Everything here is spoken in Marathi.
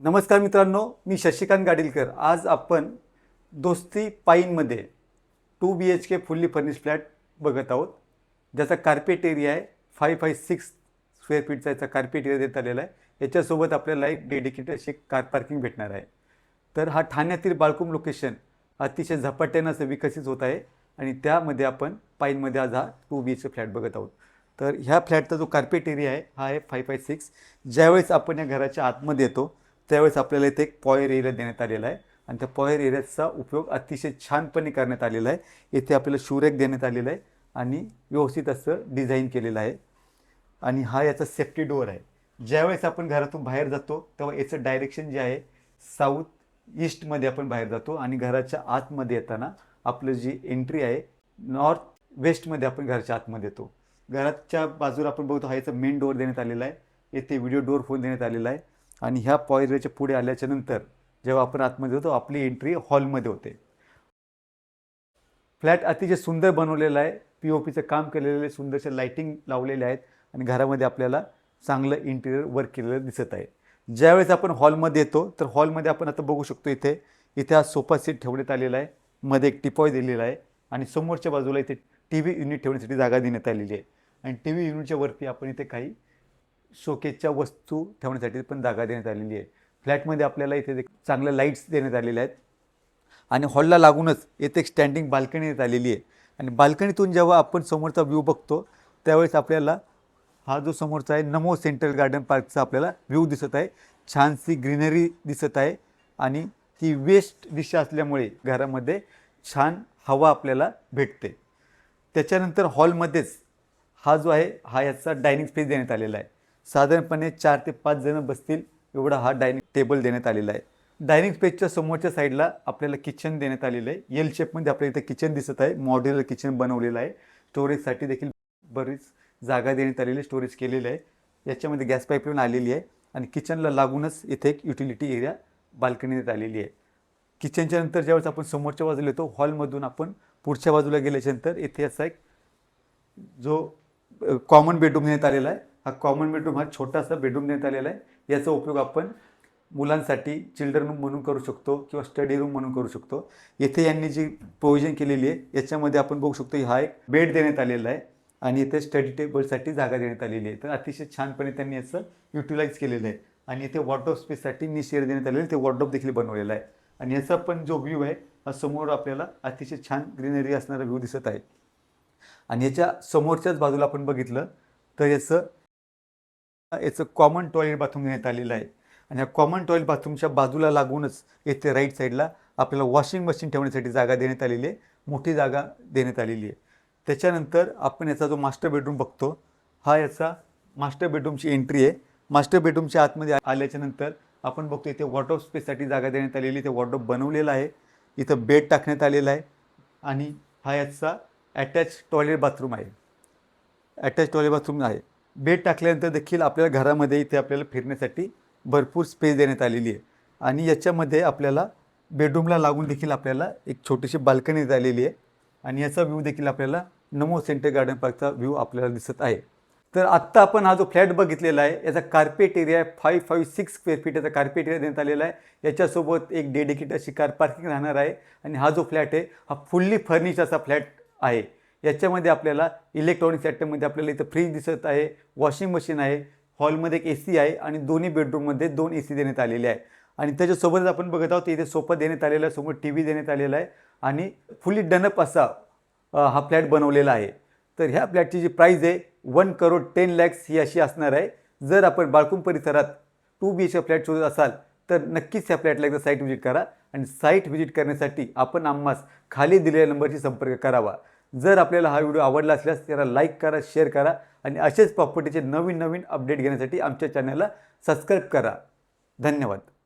नमस्कार मित्रांनो, मी शशिकांत गाडीलकर। आज आपण दोस्ती पाईनमध्ये 2 BHK फुल्ली फर्निश्ड फ्लॅट बघत आहोत, ज्याचा कार्पेट एरिया आहे 556 स्क्वेअर फीटचा याचा कार्पेट एरिया देण्यात आलेला आहे। याच्यासोबत आपल्याला एक डेडिकेटेड अशी कार पार्किंग भेटणार आहे। तर हा ठाण्यातील बाळकुम लोकेशन अतिशय झपाट्यानं असं विकसित होत आहे आणि त्यामध्ये आपण पाईनमध्ये आज हा 2 BHK फ्लॅट बघत आहोत। तर ह्या फ्लॅटचा जो कार्पेट एरिया आहे हा आहे 556। ज्यावेळेस आपण या घराच्या आतमध्ये येतो त्यावेळेस आपल्याला इथे एक पॉयर एरिया देण्यात आलेला आहे आणि त्या पॉयर एरियाचा उपयोग अतिशय छानपणे करण्यात आलेला आहे। इथे आपल्याला शूरेक देण्यात आलेला आहे आणि व्यवस्थित असं डिझाईन केलेलं आहे आणि हा याचा सेफ्टी डोअर आहे। ज्यावेळेस आपण घरातून बाहेर जातो तेव्हा याचं डायरेक्शन जे आहे साऊथ ईस्टमध्ये आपण बाहेर जातो आणि घराच्या आतमध्ये येताना आपलं जी एंट्री आहे नॉर्थ वेस्टमध्ये आपण घराच्या आतमध्ये येतो। घराच्या बाजूला आपण बघतो हा याचा मेन डोअर देण्यात आलेला आहे। येथे व्हिडिओ डोअर फोन देण्यात आलेला आहे आणि ह्या पॉयरच्या पुढे आल्याच्या नंतर जेव्हा आपण आतमध्ये होतो आपली एंट्री हॉलमध्ये होते। फ्लॅट अतिशय सुंदर बनवलेला आहे, POPचं काम केलेलं आहे, सुंदरशा लाईटिंग लावलेले आहेत आणि घरामध्ये आपल्याला चांगलं इंटिरियर वर्क केलेलं दिसत आहे। ज्यावेळेस आपण हॉलमध्ये येतो तर हॉलमध्ये आपण आता बघू शकतो इथे हा सोफा सेट ठेवण्यात आलेला आहे, मध्ये एक टिपॉय दिलेला आहे आणि समोरच्या बाजूला इथे TV युनिट ठेवण्यासाठी जागा देण्यात आलेली आहे आणि TV युनिटच्या वरती आपण इथे काही शोकेसच्या वस्तू ठेवण्यासाठी पण जागा देण्यात आलेली आहे। फ्लॅटमध्ये आपल्याला इथे चांगल्या लाईट्स देण्यात आलेल्या आहेत आणि हॉलला लागूनच इथे एक स्टँडिंग बाल्कनी देण्यात आलेली आहे आणि बाल्कनीतून जेव्हा आपण समोरचा व्ह्यू बघतो त्यावेळेस आपल्याला हा जो समोरचा आहे नमो सेंट्रल गार्डन पार्कचा आपल्याला व्ह्यू दिसत आहे। छानशी ग्रीनरी दिसत आहे आणि ती वेस्ट दिशा असल्यामुळे घरामध्ये छान हवा आपल्याला भेटते। त्याच्यानंतर हॉलमध्येच हा जो आहे हा याचा डायनिंग स्पेस देण्यात आलेला आहे। साधारणपणे 4 ते 5 जण बसतील एवढा हा डायनिंग टेबल देण्यात आलेला आहे। डायनिंग स्पेसच्या समोरच्या साईडला आपल्याला किचन देण्यात आलेलं आहे। एल शेपमध्ये आपल्याला इथे किचन दिसत आहे, मॉड्युलर किचन बनवलेलं आहे। स्टोरेजसाठी देखील बरीच जागा देण्यात आलेली, स्टोरेज केलेलं आहे। याच्यामध्ये गॅस पाईपलाईन आलेली आहे आणि किचनला लागूनच इथे एक युटिलिटी एरिया बाल्कनी देण्यात आलेली आहे। किचनच्या नंतर ज्यावेळेस आपण समोरच्या बाजूला येतो हॉलमधून आपण पुढच्या बाजूला गेल्याच्यानंतर इथे असा एक जो कॉमन बेडरूम देण्यात आलेला आहे। हा कॉमन बेडरूम हा छोटासा बेडरूम देण्यात आलेला आहे। याचा उपयोग आपण मुलांसाठी चिल्ड्रन रूम म्हणून करू शकतो किंवा स्टडी रूम म्हणून करू शकतो। येथे यांनी जी प्रोव्हिजन केलेली आहे याच्यामध्ये आपण बघू शकतो हा एक बेड देण्यात आलेला आहे आणि इथे स्टडी टेबलसाठी जागा देण्यात आलेली आहे। तर अतिशय छानपणे त्यांनी याचं युटिलाइज केलेलं आहे आणि इथे वॉर्डरोब स्पेससाठी निश एरिया देण्यात आलेलं आहे, ते वॉर्डरोब देखील बनवलेला आहे आणि याचा पण जो व्ह्यू आहे हा समोर आपल्याला अतिशय छान ग्रीनरी असणारा व्ह्यू दिसत आहे आणि याच्या समोरच्याच बाजूला आपण बघितलं तर याचं कॉमन टॉयलेट बाथरूम देण्यात आलेलं आहे आणि या कॉमन टॉयलेट बाथरूमच्या बाजूला लागूनच येथे राईट साईडला आपल्याला वॉशिंग मशीन ठेवण्यासाठी जागा देण्यात आलेली आहे, मोठी जागा देण्यात आलेली आहे। त्याच्यानंतर आपण याचा जो मास्टर बेडरूम बघतो हा याचा मास्टर बेडरूमची एंट्री आहे। मास्टर बेडरूमच्या आतमध्ये आल्याच्यानंतर आपण बघतो इथे वॉर्डरोब स्पेससाठी जागा देण्यात आलेली, इथे वॉर्डरोब बनवलेला आहे, इथं बेड टाकण्यात आलेला आहे आणि हा याचा अटॅच टॉयलेट बाथरूम आहे, अटॅच टॉयलेट बाथरूम आहे। बेड टाकल्यानंतर देखील आपल्याला घरामध्ये इथे आपल्याला फिरण्यासाठी भरपूर स्पेस देण्यात आलेली आहे आणि याच्यामध्ये आपल्याला बेडरूमला लागून देखील आपल्याला एक छोटीशी बाल्कनी झालेली आहे आणि याचा व्ह्यू देखील आपल्याला नमो सेंट्रल गार्डन पार्कचा व्ह्यू आपल्याला दिसत आहे। तर आत्ता आपण हा जो फ्लॅट बघितलेला आहे याचा कार्पेट एरिया 556 स्क्वेअर फीट याचा कार्पेट एरिया देण्यात आलेला आहे। याच्यासोबत एक डेडिकेटेड अशी कार पार्किंग राहणार आहे आणि हा जो फ्लॅट आहे हा फुल्ली फर्निश्ड असा फ्लॅट आहे। याच्यामध्ये आपल्याला इलेक्ट्रॉनिक्स आयटममध्ये आपल्याला इथं फ्रीज दिसत आहे, वॉशिंग मशीन आहे, हॉलमध्ये एक AC आहे आणि दोन्ही बेडरूममध्ये 2 AC देण्यात आलेले आहे आणि त्याच्यासोबतच आपण बघत आहोत इथे सोफा देण्यात आलेला आहे, समोर TV देण्यात आलेला आहे आणि फुल्ली डनअप असा हा फ्लॅट बनवलेला आहे। तर ह्या फ्लॅटची जी प्राईज आहे 1,10,00,000 ही अशी असणार आहे। जर आपण बाळकुम परिसरात 2 BHK फ्लॅट शोधत असाल तर नक्कीच ह्या फ्लॅटला एकदा साईट व्हिजिट करा आणि साईट व्हिजिट करण्यासाठी आपण आम्हास खाली दिलेल्या नंबरशी संपर्क करावा। जर आपल्याला हा व्हिडिओ आवडला असल्यास त्याला लाईक करा, शेअर करा आणि असेच प्रॉपर्टीचे नवीन अपडेट घेण्यासाठी आमच्या चॅनलला सबस्क्राईब करा। धन्यवाद।